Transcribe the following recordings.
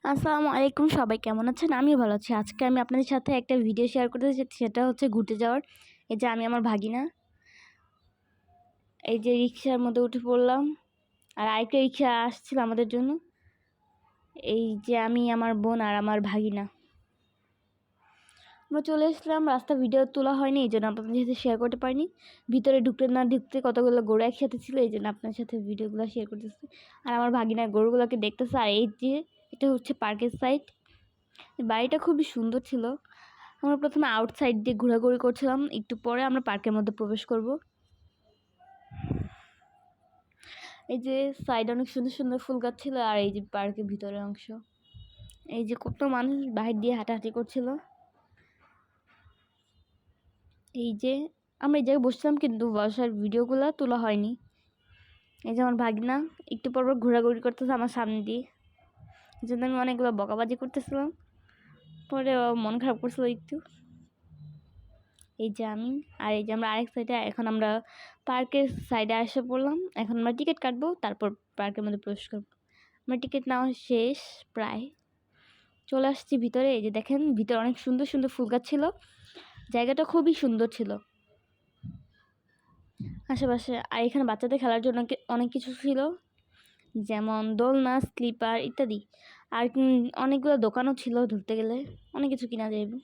আসসালামু আলাইকুম, সবাই কেমন আছেন? আমিও ভালো আছি। আজকে আমি আপনাদের সাথে একটা ভিডিও শেয়ার করতে চাচ্ছি, সেটা হচ্ছে ঘুরতে যাওয়ার। এই যে আমি আমার ভাগিনা, এই যে রিক্সার মধ্যে উঠে পড়লাম, আর আরেকটা রিক্সা আসছিল আমাদের জন্য। এই যে আমি, আমার বোন আর আমার ভাগিনা আমরা চলে এসলাম। রাস্তা ভিডিও তোলা হয়নি, এই জন্য আপনাদের সাথে শেয়ার করতে পারিনি। ভিতরে ঢুকতে না ঢুকতে কতগুলো গরু একসাথে ছিল, এই জন্য আপনার সাথে ভিডিওগুলো শেয়ার করতেছি। আর আমার ভাগিনা গরুগুলোকে দেখতেছে। আর এই যে এটা হচ্ছে পার্কের সাইড। বাড়িটা খুবই সুন্দর ছিল। আমরা প্রথমে আউটসাইড দিয়ে ঘোরাঘুরি করছিলাম, একটু পরে আমরা পার্কের মধ্যে প্রবেশ করব। এই যে সাইডে অনেক সুন্দর সুন্দর ফুল গাছ ছিল, আর এই যে পার্কের ভিতরের অংশ। এই যে কত মানুষ বাহির দিয়ে হাঁটাহাঁটি করছিল। এই যে আমরা এই জায়গায় বসছিলাম, কিন্তু বসার ভিডিওগুলো তোলা হয়নি। এই যে আমার ভাগনা একটু পর পর ঘোরাঘুরি করতেছে আমার সামনে দিয়ে, এই জন্য আমি অনেকগুলো বকাবাজি করতেছিলাম। পরে ও মন খারাপ করছিল একটু। এই যে আমি, আর এই যে আমরা আরেক সাইডে, এখন আমরা পার্কের সাইডে এসে পড়লাম। এখন আমরা টিকিট কাটবো, তারপর পার্কের মধ্যে প্রবেশ করবো। আমার টিকিট নেওয়া শেষ, প্রায় চলে আসছি ভিতরে। এই যে দেখেন, ভিতরে অনেক সুন্দর সুন্দর ফুল গাছ ছিল, জায়গাটা খুবই সুন্দর ছিল আশেপাশে। আর এখানে বাচ্চাদের খেলার জন্য অনেক কিছু ছিল, যেমন দোলনা, স্লিপার ইত্যাদি। আর অনেকগুলো দোকানও ছিল, ধরতে গেলে অনেক কিছু কিনা যাবে।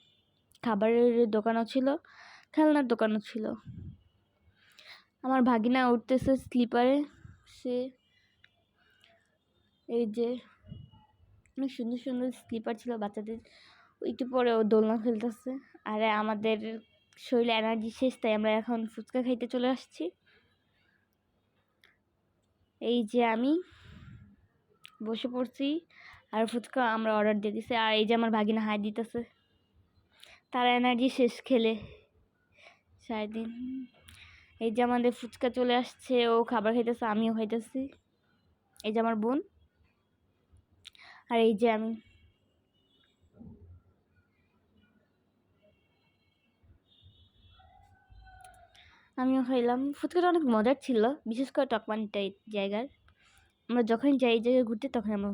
খাবারের দোকানও ছিল, খেলনার দোকানও ছিল। আমার ভাগিনা উঠতেছে স্লিপারে। সে এই যে অনেক সুন্দর সুন্দর স্লিপার ছিল বাচ্চাদের। একটু পরে ও দোলনা খেলতেছে। আর আমাদের শরীরে এনার্জি শেষ, তাই আমরা এখন ফুচকা খাইতে চলে আসছি। এই যে আমি বসে পড়ছি, আর ফুচকা আমরা অর্ডার দিয়ে দিছি। আর এই যে আমার ভাগিনা হাই দিতেছে, তার এনার্জি শেষ খেলে সারাদিন। এই যে আমাদের ফুচকা চলে আসছে, ও খাবার খাইতেছে, আমিও খাইতেছি। এই যে আমার বোন, আর এই যে আমিও খাইলাম। ফুচকাটা অনেক মজার ছিল, বিশেষ করে টকমানিটা এই জায়গার। আমরা যখনই যাই এই জায়গায় ঘুরতে, তখন আমরা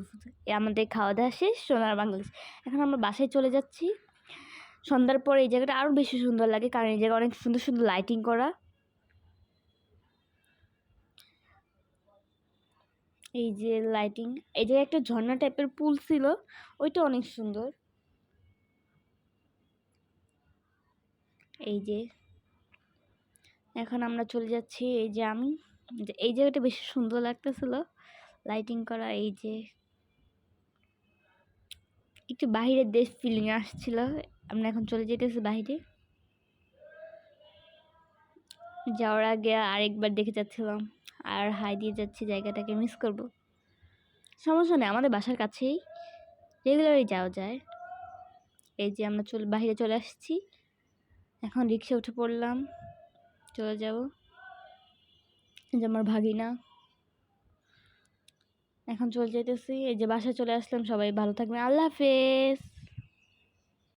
আমাদের খাওয়া দাওয়া শেষ সোনার বাংলাদেশ। এখন আমরা বাসায় চলে যাচ্ছি। সন্ধ্যার পর এই জায়গাটা আরও বেশি সুন্দর লাগে, কারণ এই জায়গায় অনেক সুন্দর সুন্দর লাইটিং করা। এই যে লাইটিং, এই জায়গায় একটা ঝর্ণা টাইপের পুল ছিল, ওইটা অনেক সুন্দর। এই যে এখন আমরা চলে যাচ্ছি। এই যে আমি, এই জায়গাটা বেশি সুন্দর লাগতেছিল, লাইটিং করা। এই যে একটু বাহিরের দেশ ফিলিং আসছিল। আমরা এখন চলে যেতেছি বাহিরে। যাওয়ার আগে আরেকবার দেখে যাচ্ছিলাম, আর হাই দিয়ে যাচ্ছি, জায়গাটাকে মিস করব। সমস্যা নেই, আমাদের বাসার কাছেই, রেগুলারই যাওয়া যায়। এই যে আমরা বাহিরে চলে আসছি, এখন রিক্সা উঠে পড়লাম, চলে যাব। যে আমার ভাগিনা, এখন চলে যেতেছি। এই যে বাসায় চলে আসলাম। সবাই ভালো থাকবেন, আল্লাহ হাফেজ।